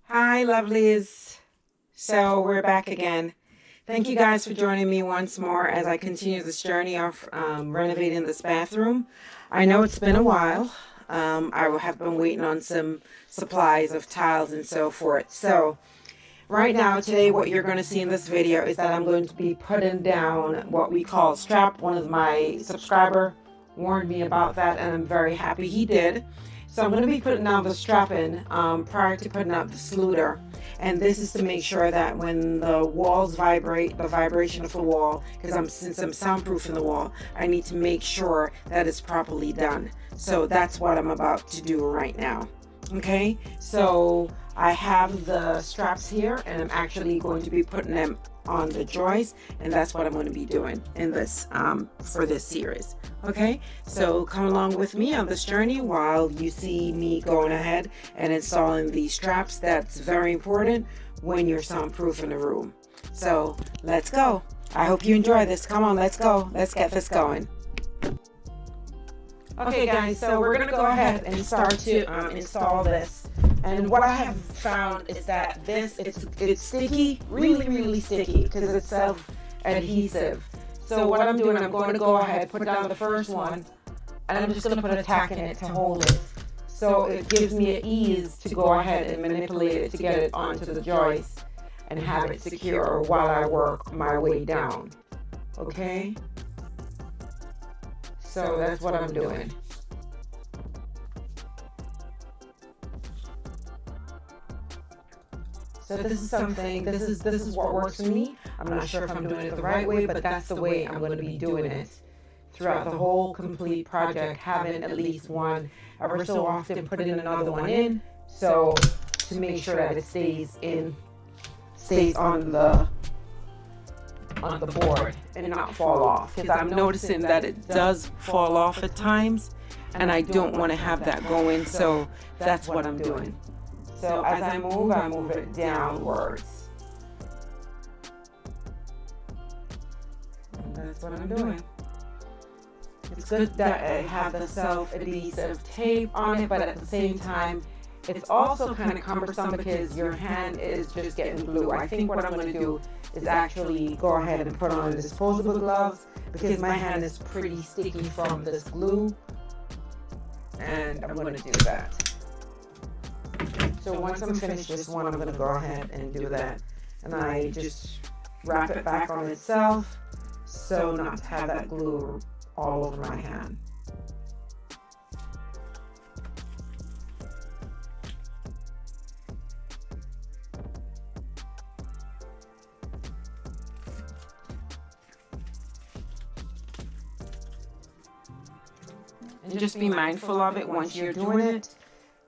Hi, lovelies. So we're back again. Thank you guys for joining me once more as I continue this journey of renovating this bathroom. I know it's been a while. I have been waiting on some supplies of tiles and so forth. So right now, today, what you're going to see in this video is that I'm going to be putting down what we call strap. One of my subscriber warned me about that, and I'm very happy he did. So I'm going to be putting down the strapping prior to putting up the Schluter. And this is to make sure that when the walls vibrate, the vibration of the wall, because since I'm soundproofing the wall, I need to make sure that it's properly done. So that's what I'm about to do right now. Okay, so I have the straps here, and I'm actually going to be putting them on the joists, and that's what I'm going to be doing in this for this series. Okay, so come along with me on this journey while you see me going ahead and installing these straps. That's very important when you're soundproofing a room. So let's go. I hope you enjoy this. Come on, let's go. Let's get this going. Okay guys, so we're going to go ahead and start to install this. And what I have found is that it's sticky, really sticky, because it's self-adhesive. So what I'm doing, I'm going to go ahead, put down the first one, and I'm just going to put a tack in it to hold it. So it gives me an ease to go ahead and manipulate it to get it onto the joist and have it secure while I work my way down. Okay? So that's what I'm doing. So this is what works for me. I'm not sure if I'm doing it the right way, but that's the way I'm going to be doing it throughout the whole complete project, having at least one, ever so often putting another one in, so to make sure that it stays on the board and not fall off, because I'm noticing that it does fall off at times, and I don't want to have that going, so that's what I'm doing. So as I move it downwards. And that's what I'm doing. It's good that I have the self-adhesive tape on it, but at the same time, it's also kind of cumbersome because your hand is just getting blue. I think what I'm going to do is actually go ahead and put on disposable gloves, because my hand is pretty sticky from this glue, and I'm going to do that. So once I'm finished this one, I'm going to go ahead and do that. And I just wrap it back on itself so not to have that glue all over my hand. And just be mindful of it once you're doing it,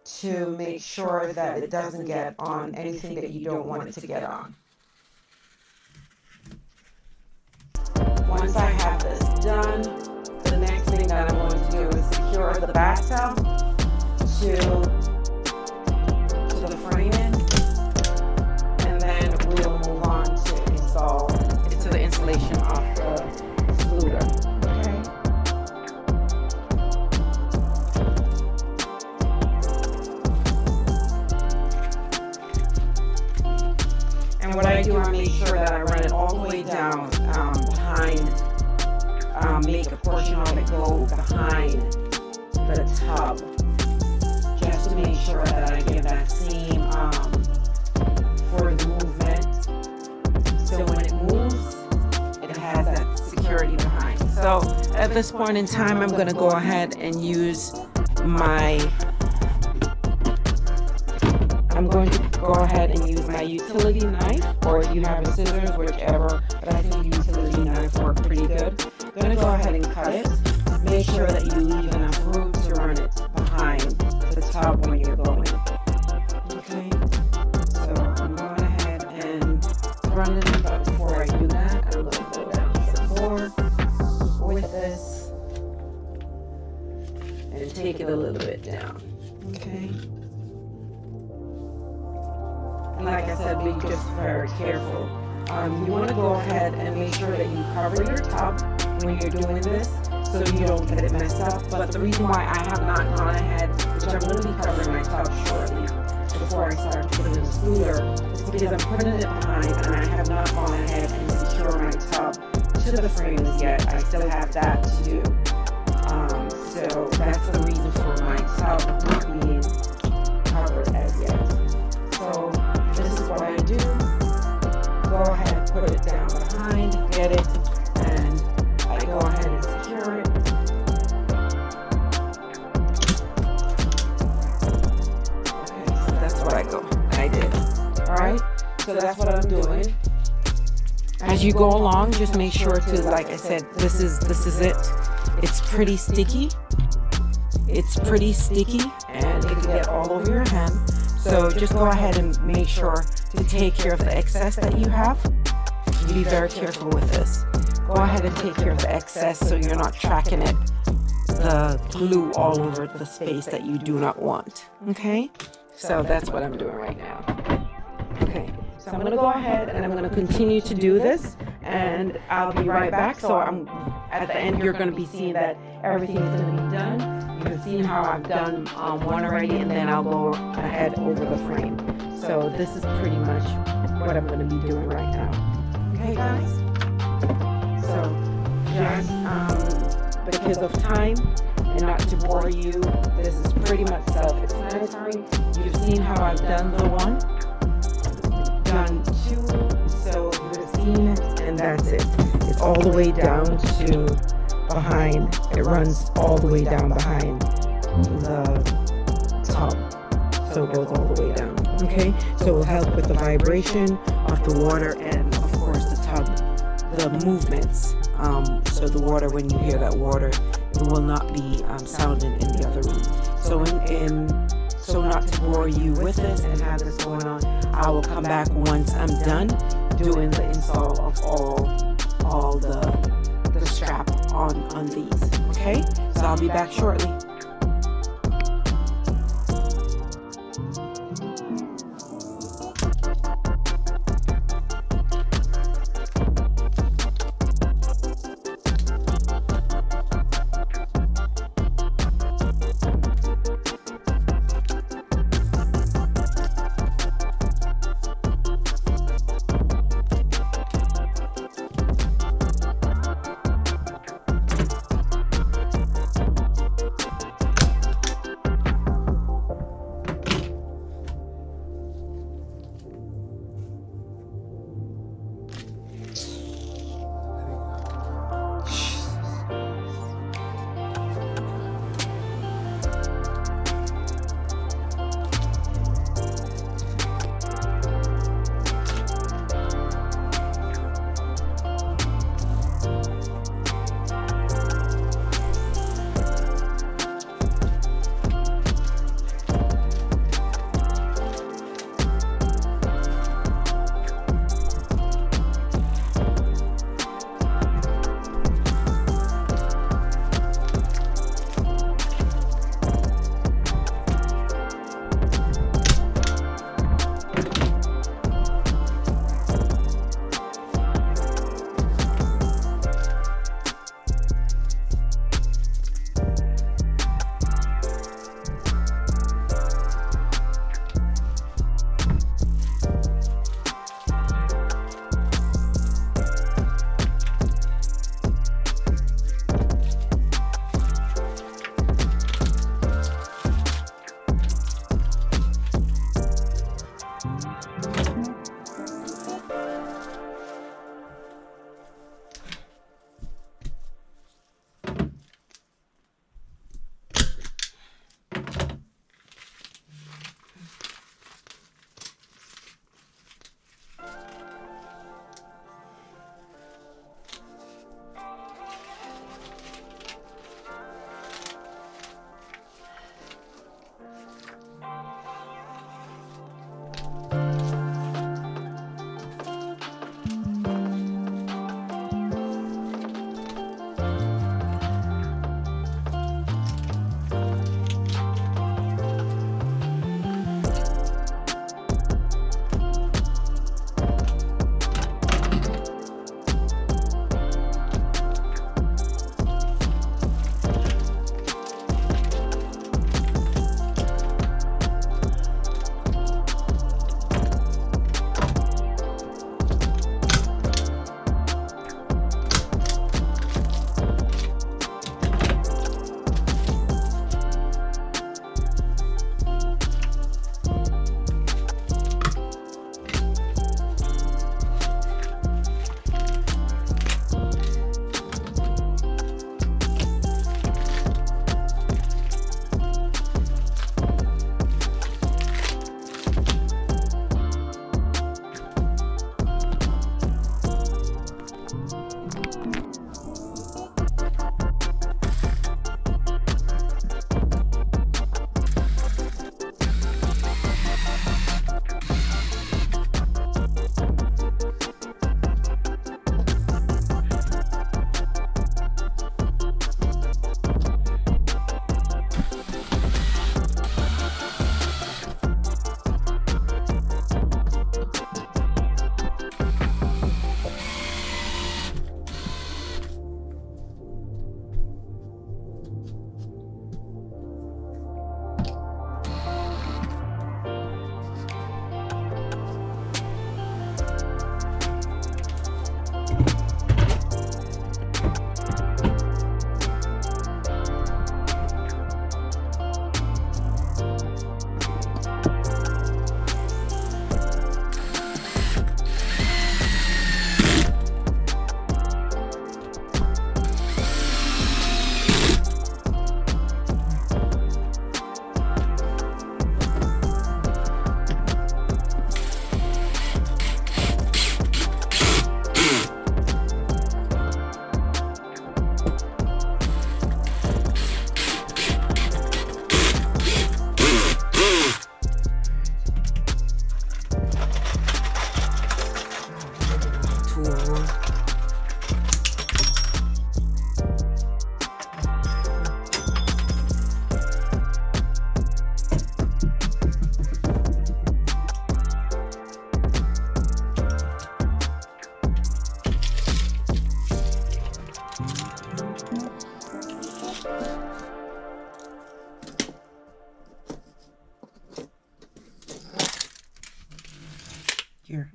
to make sure that it doesn't get on anything that you don't want it to get on. Once I have this done, the next thing that I'm going to do is secure the bathtub to the framing, and then we'll move on to the installation of the Schluter. And what I do, I make sure that I run it all the way down behind, make a portion of it go behind the tub, just to make sure that I give that same forward movement. So when it moves, it has that security behind. So at this point in time, I'm going to go ahead and use my utility knife, or if you have scissors, whichever, but I think a utility knife works pretty good. I'm going to go ahead and cut it. Make sure that you leave enough room to run it behind the tub when you're going. Okay, so I'm going ahead and run it, but before I do that, I'm going to go down some more with this and take it a little bit down. Okay. And like I said, be just very careful. You want to go ahead and make sure that you cover your tub when you're doing this, so you don't get it messed up. But the reason why I have not gone ahead, which I'm going to be covering my tub shortly, before I start putting in the Schluter. It's because I'm putting it behind and I have not gone ahead and secure my tub to the frames yet. I still have that to do. So that's the reason for my tub not being covered as yet. So this is what I do. Go ahead, put it down behind, get it, and I go ahead and secure it. Okay, so that's what I did. Alright, so that's what I'm doing. As you go along, just make sure to, like I said, this is it. It's pretty sticky. It's pretty sticky and it can get all over your hand. So just go ahead and make sure to take care of the excess that you have. Be very careful with this. Go ahead and take care of the excess so you're not tracking it, the glue all over the space that you do not want. Okay? So that's what I'm doing right now. Okay. So I'm going to go ahead and I'm going to continue to do this and I'll be right back. So at the end you're going to be seeing that everything is going to be done. You've seen how I've done one already and then I'll go ahead over the frame. So this is pretty much what I'm going to be doing right now. Okay guys? So just because of time and not to bore you, this is pretty much self-explanatory. You've seen how I've done the one. Done two, so you would have seen it, and that's it. It's all the way down to behind. It runs all the way down behind the top, so it goes all the way down. Okay, so it will help with the vibration of the water and of course the tub, the movements. So the water, when you hear that water, it will not be sounding in the other room. So not to bore you with this and have this going on, I will come back once I'm done doing the install of all the strap on these. Okay, so I'll be back shortly. Here.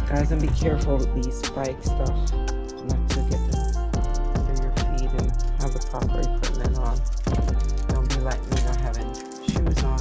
Guys, and be careful with these spike stuff, not to get under your feet, and have the proper equipment on. Don't be like me not having shoes on.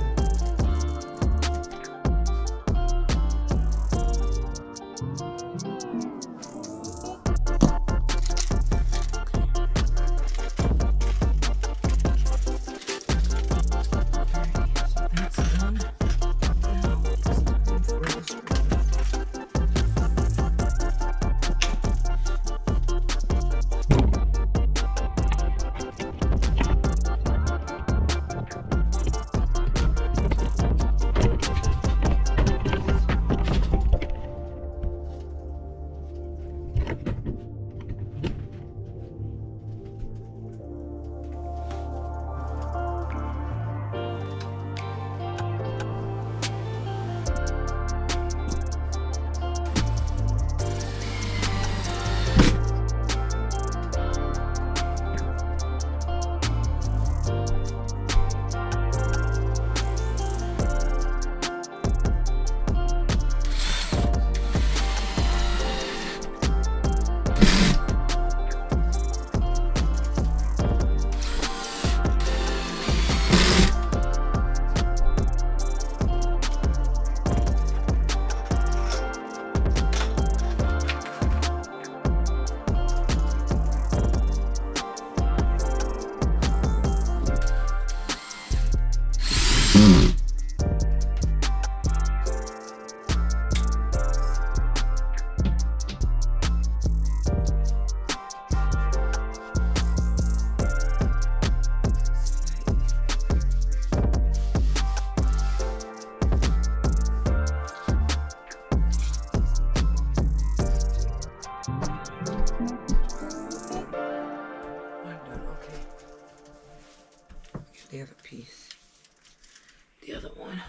The other piece, the other one.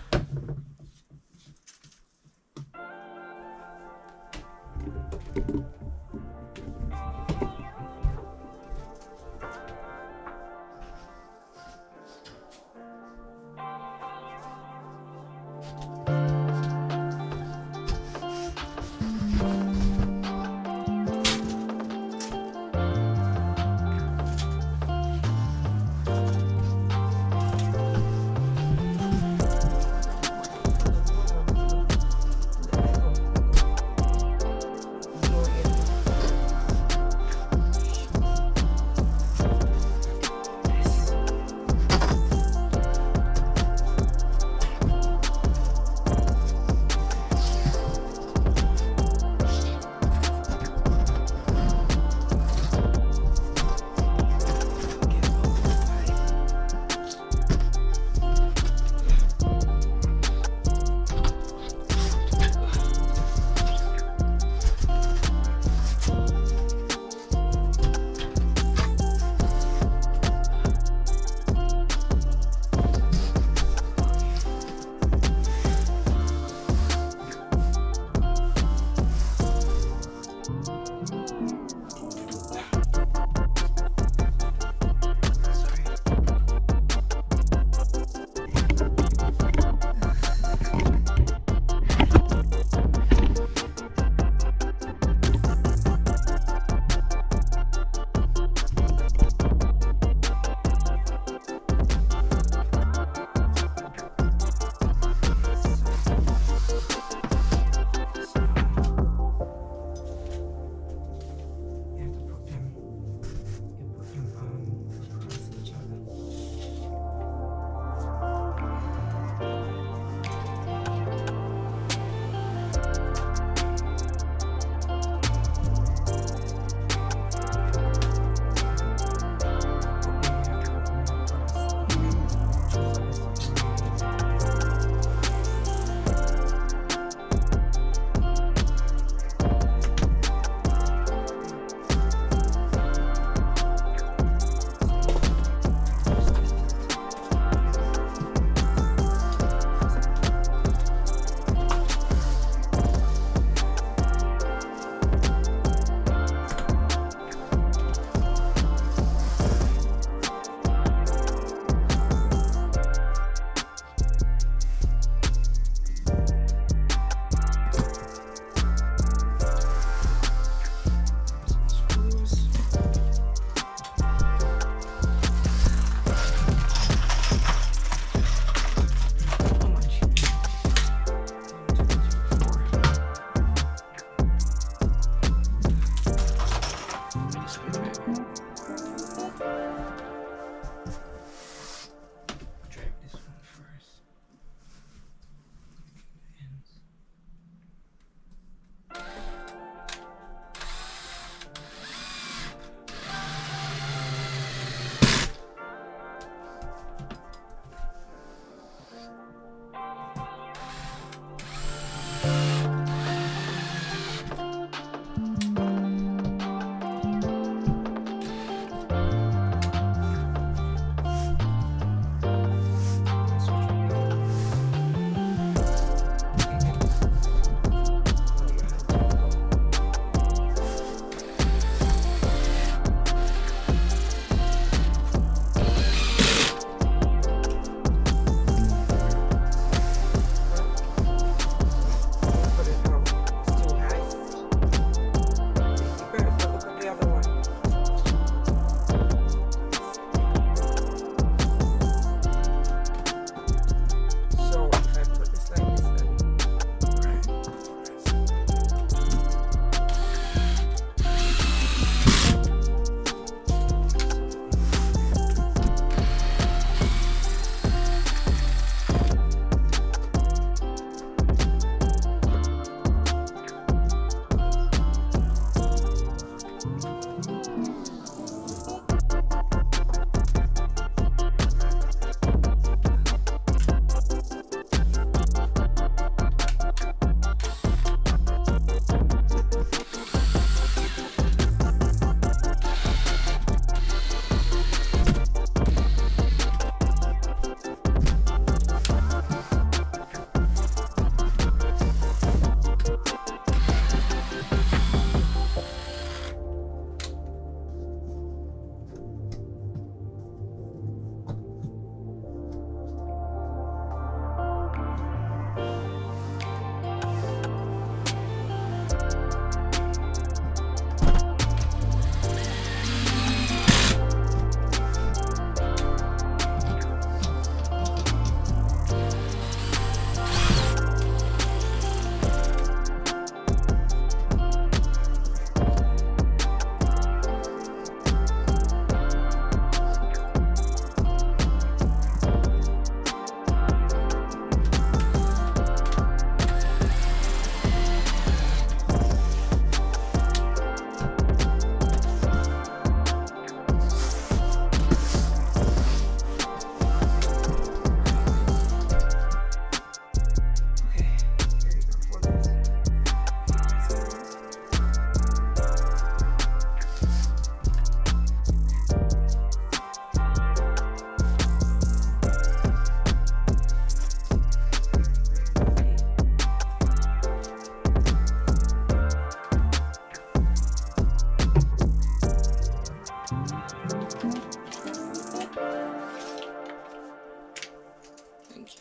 Thank you.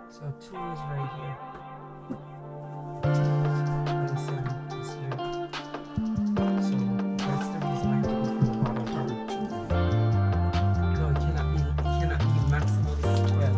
So 2 is right here. And 7 is here. So that's the reason I have to go from the bottom part. No, it cannot be maximum is 12.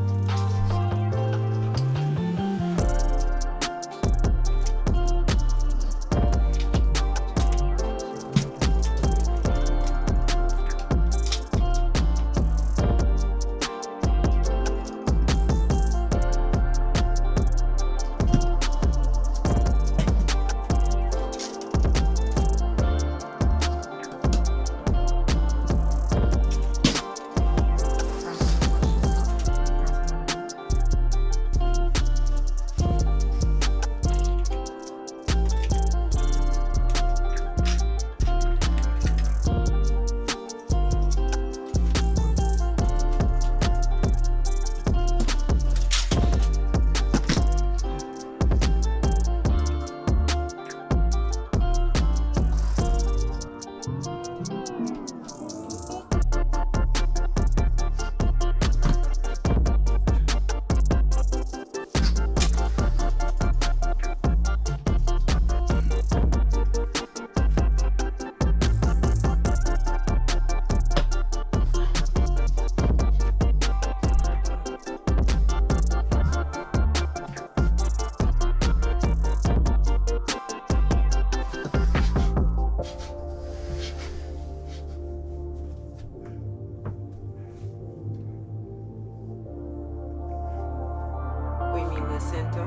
Center.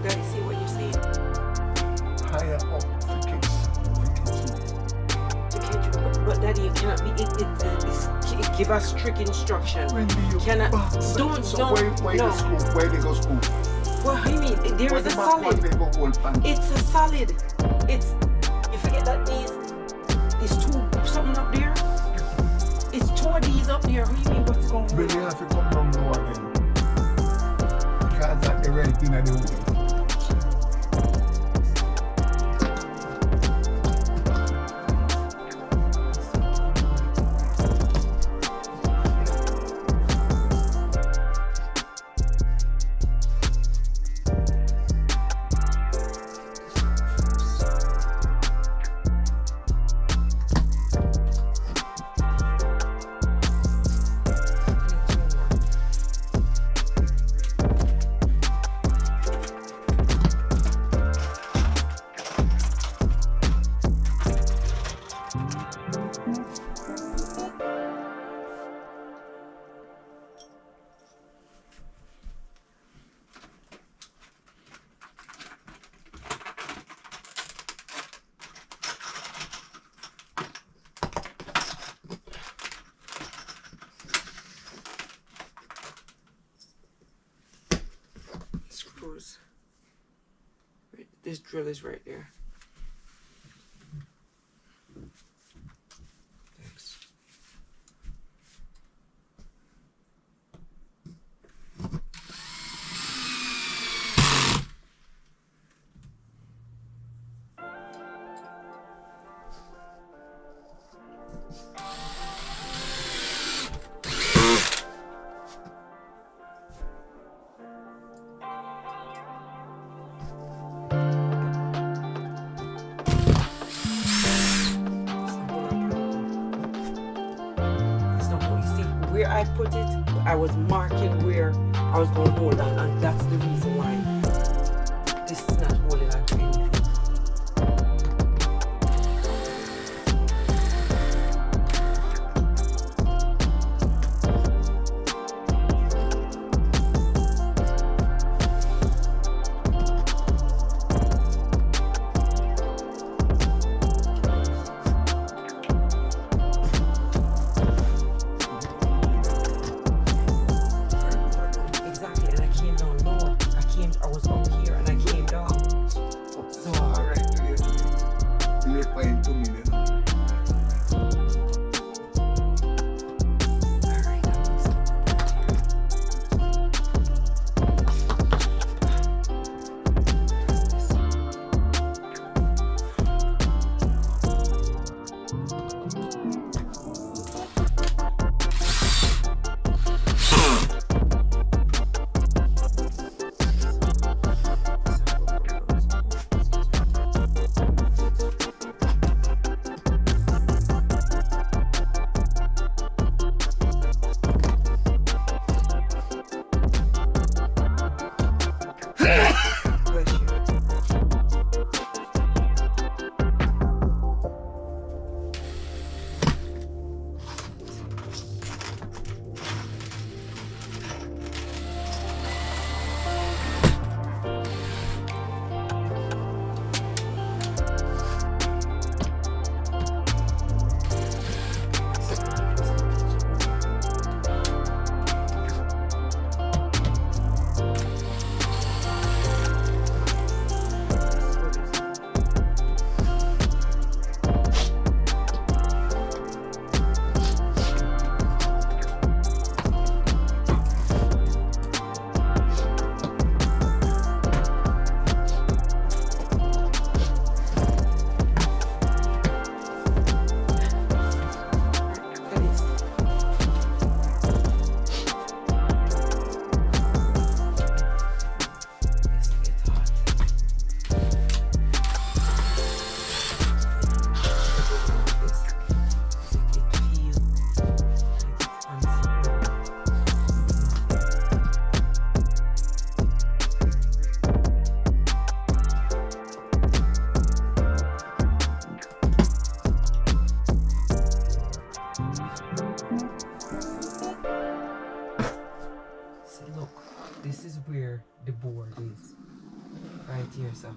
Daddy, see what you're saying? Higher up the cage. But Daddy, you cannot be. It give us strict instruction. When do you cannot. don't. Where no. the school? Where they go school? What do you mean? There is a solid. It's a solid. It's. You forget that these 2 something up there. It's 2 of these up there. What do you mean? What's going on? When you have to come down lower then. Because that's the right thing I do. Screws. This drill is right there. Thanks. Where I put it, I was marking where I was going to hold on, and that's the reason why this is not holding on to anything. I was up here and I came down. where the board is. Right here, so.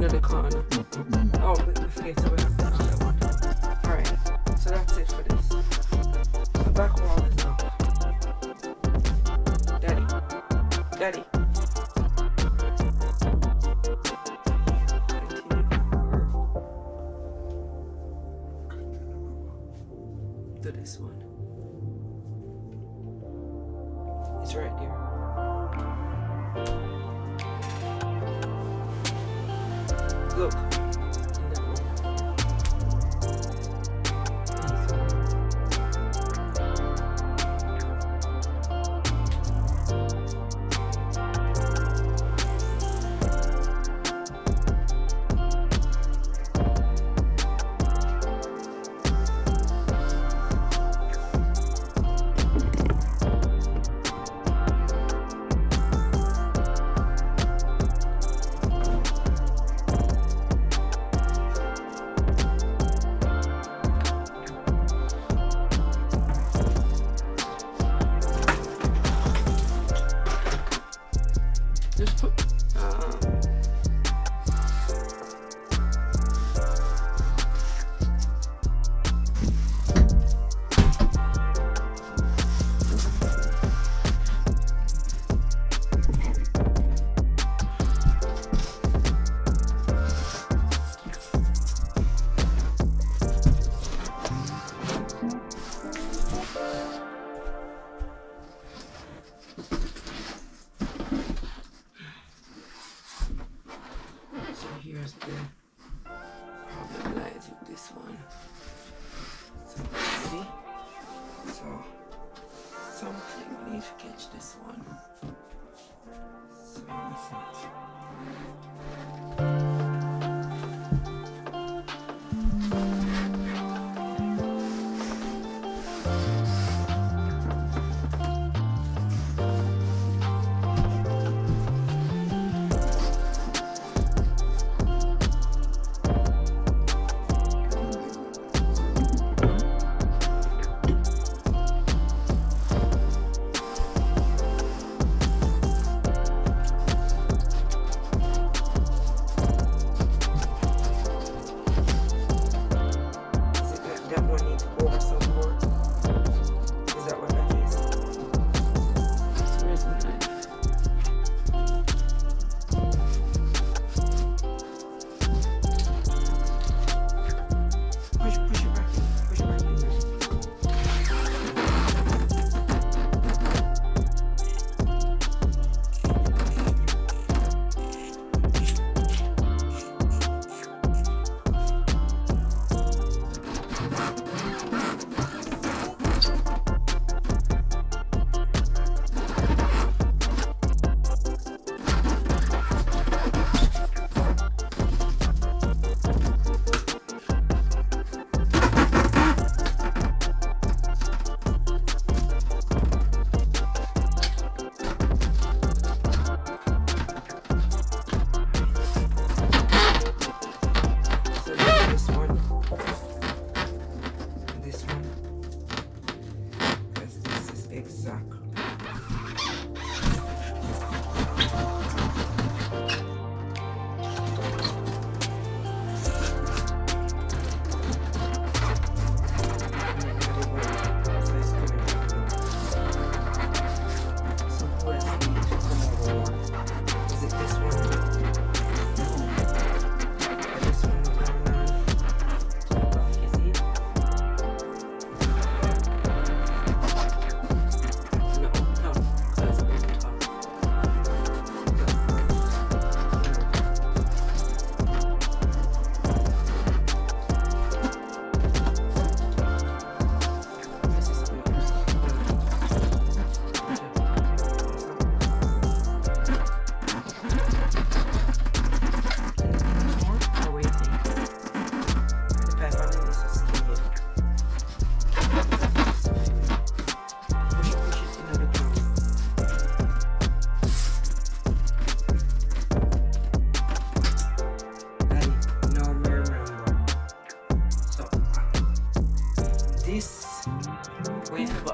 The corner. Oh, but I forget to have the other one. Alright, so that's it for this. The back wall is up. Daddy. Daddy. To this one. It's right there. Look. In that one. Exactly.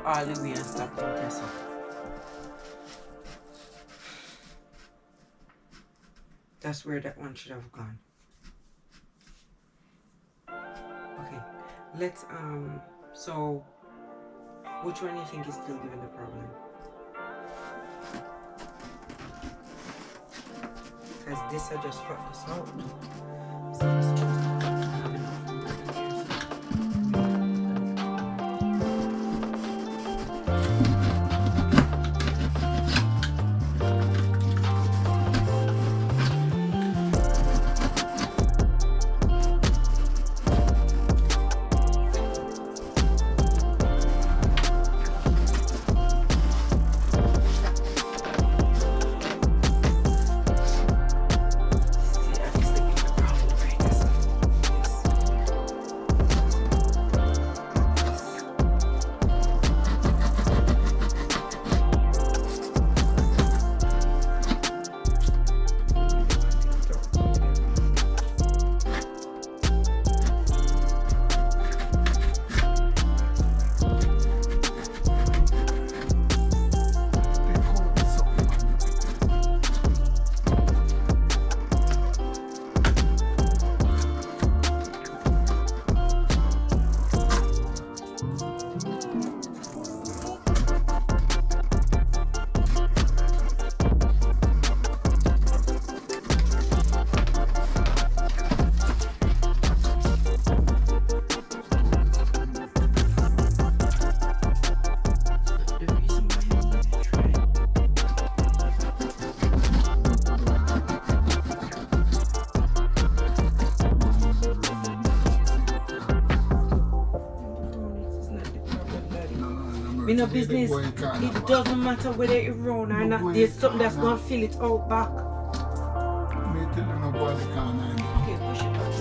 All the way and stop the compressor. That's where that one should have gone. Okay, let's so which one do you think is still giving the problem? Because this I just cut this out. So this one's not having enough. In a business, it doesn't matter whether it's round or not. There's something that's going to fill it out back. Okay, push it back.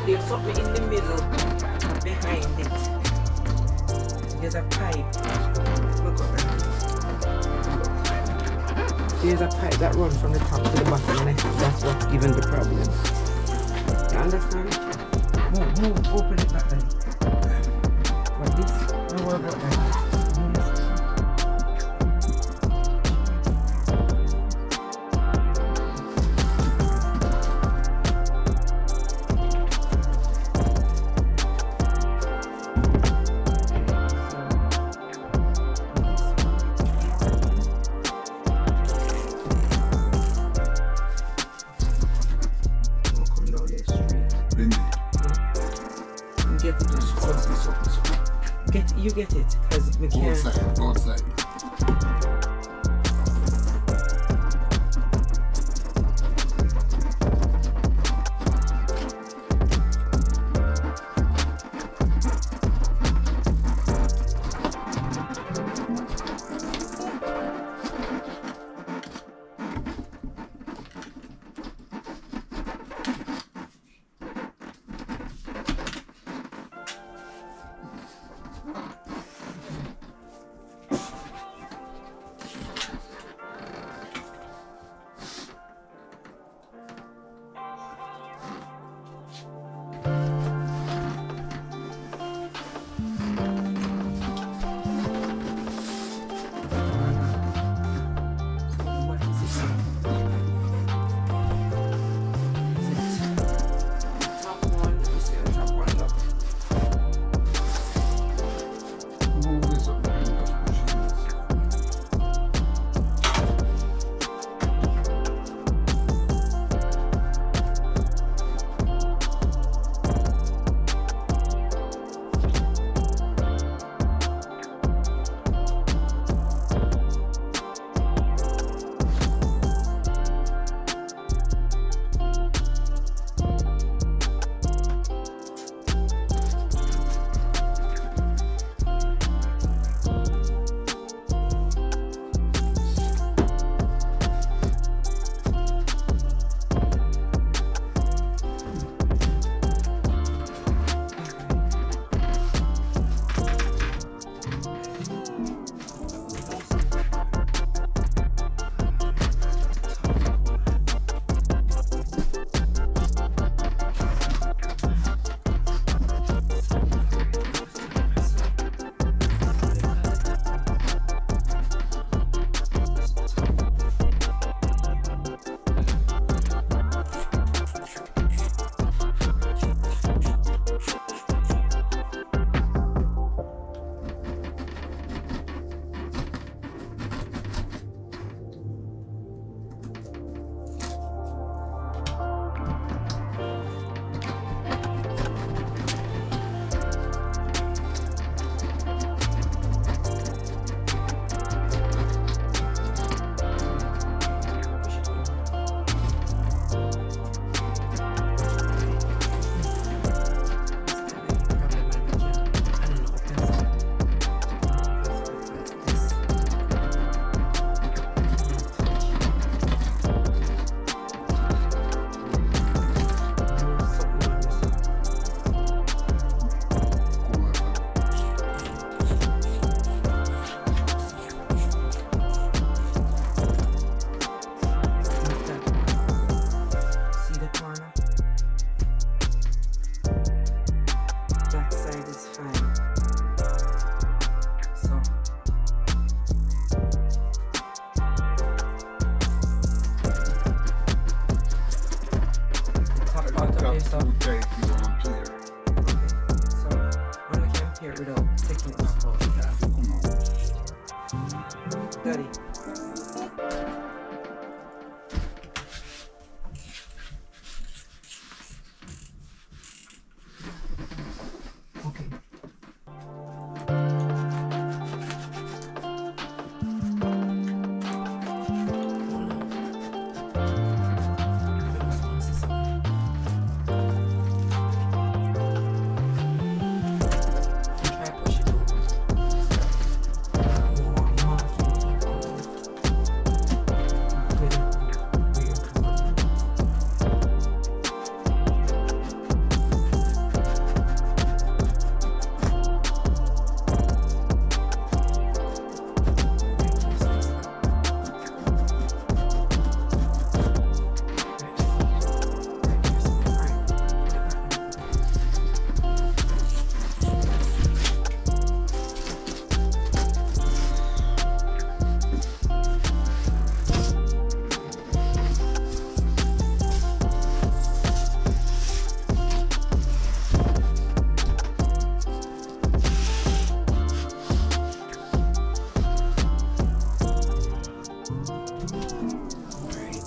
There's something in the middle behind it. There's a pipe. Look up there. There's a pipe that runs from the top to the bottom, and I think that's what's giving the problem. You understand? Move, open it back then. Like this. Don't worry about that. You get it, because we can't. Go outside. Daddy. Okay.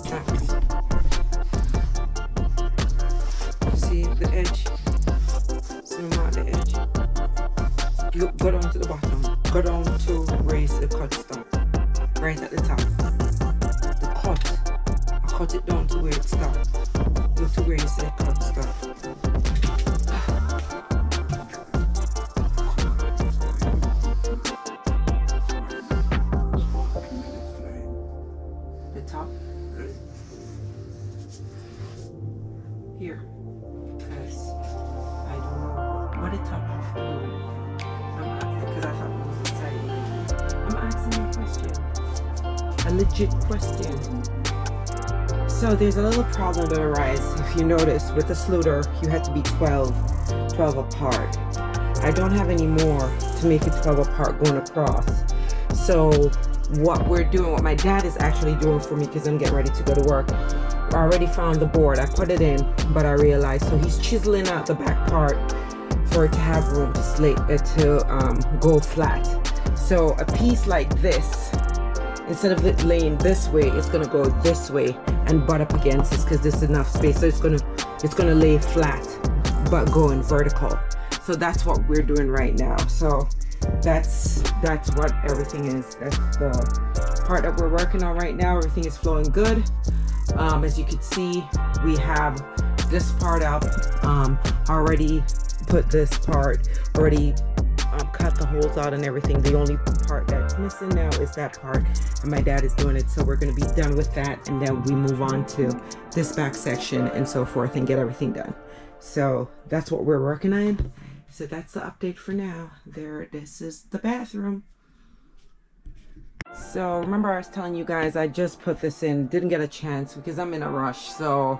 Try push it over. See the edge? See mark the edge? Look, go down to the bottom. Go down to raise the cut stop. Right at the top. The cut. I cut it down to where it stops. Look to where you say cut stop. The top. Here. Because I don't know what the top have to do. I'm asking because I thought it was the side. I'm asking you a question. A legit question. So there's a little problem that arises. If you notice, with the Schluter, you had to be 12 apart. I don't have any more to make it 12 apart going across. So what we're doing, what my dad is actually doing for me, because I'm getting ready to go to work, I already found the board. I put it in, but I realized, so he's chiseling out the back part for it to have room to slate to go flat. So a piece like this, instead of it laying this way, it's gonna go this way and butt up against this because there's enough space. So it's gonna lay flat, but going vertical. So that's what we're doing right now. So that's what everything is. That's the part that we're working on right now. Everything is flowing good. As you can see, we have this part up. Already put this part, already cut the holes out and everything. The only part that's missing now is that part, and my dad is doing it. So we're going to be done with that, and then we move on to this back section and so forth and get everything done. So that's what we're working on. So that's the update for now. This is the bathroom. So remember I was telling you guys I just put this in, didn't get a chance because I'm in a rush, so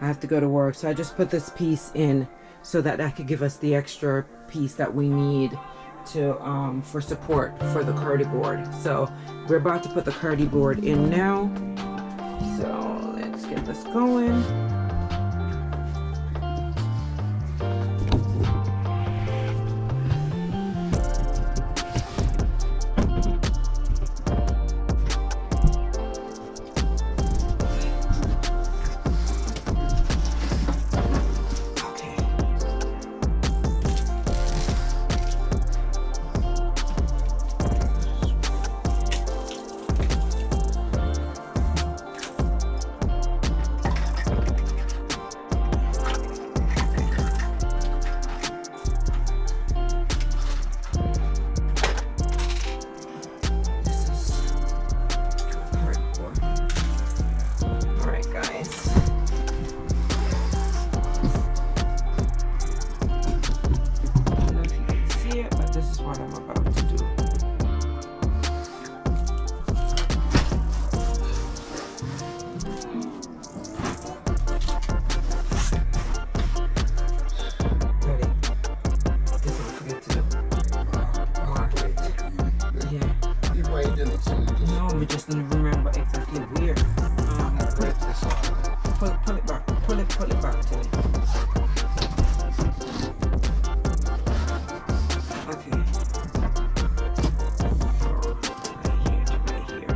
I have to go to work. So I just put this piece in so that could give us the extra piece that we need to for support for the curdy board. So we're about to put the curdy board in now. So let's get this going. We just didn't remember exactly where. Pull it back. Pull it back to me. Okay. Right here.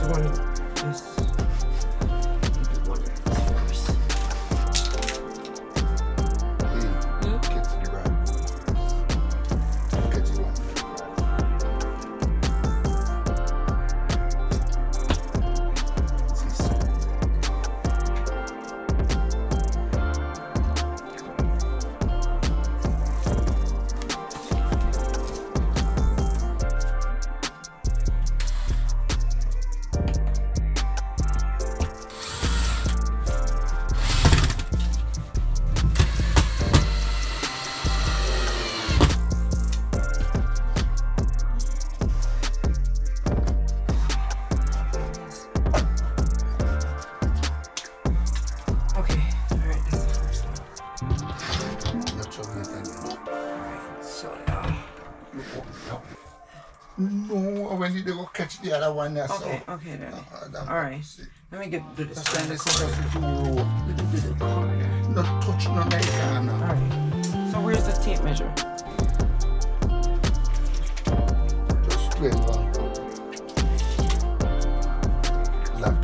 one of this. Do one of this first. Get to the right. Get to the right. Okay, alright, that's the first one. Not sure what that is. Alright, so now. No, when you go catch the other one, that's Okay, okay, Daddy. all. Alright. Let me do this. That's why this is just too low. Do the corner. Not touch no like that now. Alright. So where's the tape measure? Just 12 one. Lock.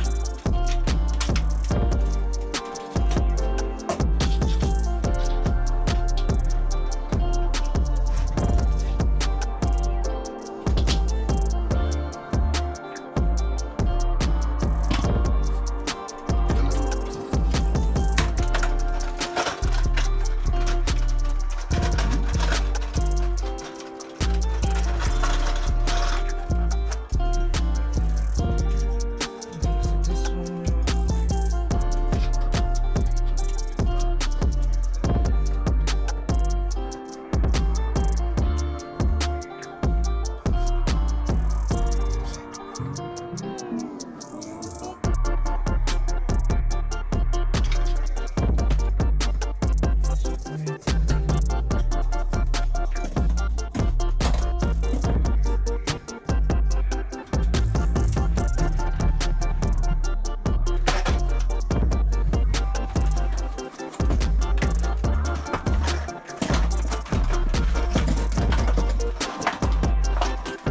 So this one.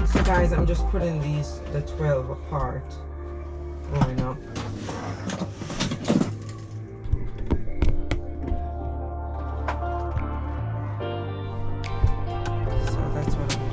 So guys, I'm just putting the 12 apart. Going up. So that's what I'm doing.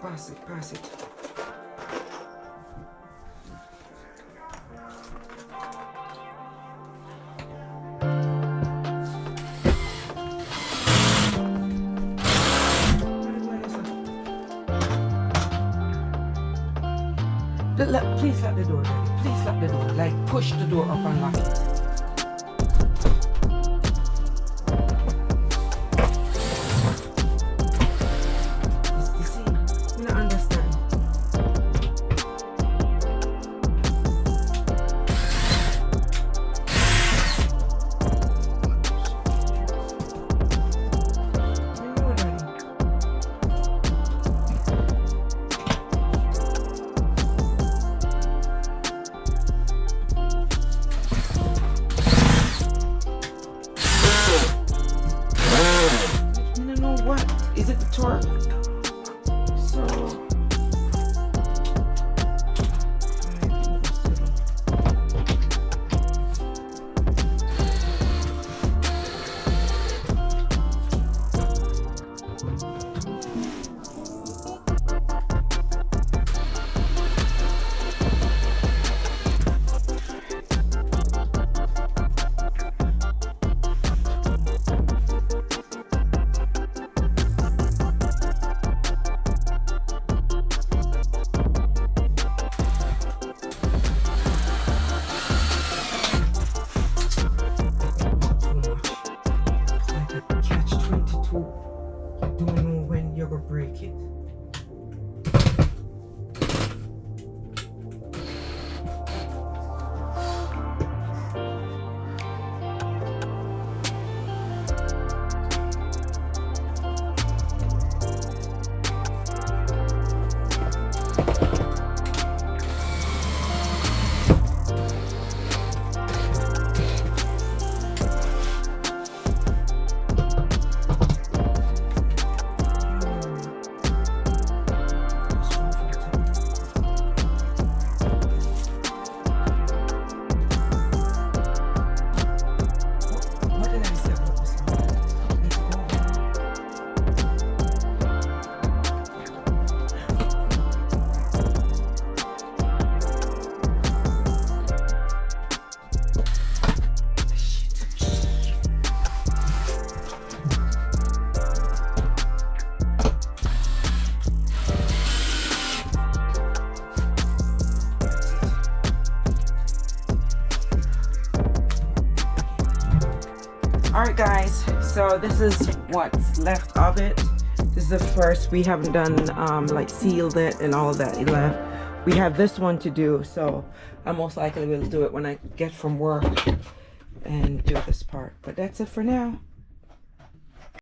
pass it, pass it. Please lock the door, Daddy. Please lock the door. Like, push the door up and lock it. You see, I don't understand. You know, Daddy. I don't know what. Is it the torque? So. You don't know when you're gonna break it. What did I say about this one? Let's go. Alright guys, so this is what's left of it. This is the first. We haven't done like sealed it and all of that left. We have this one to do, so I most likely will do it when I get from work and do this part. But that's it for now.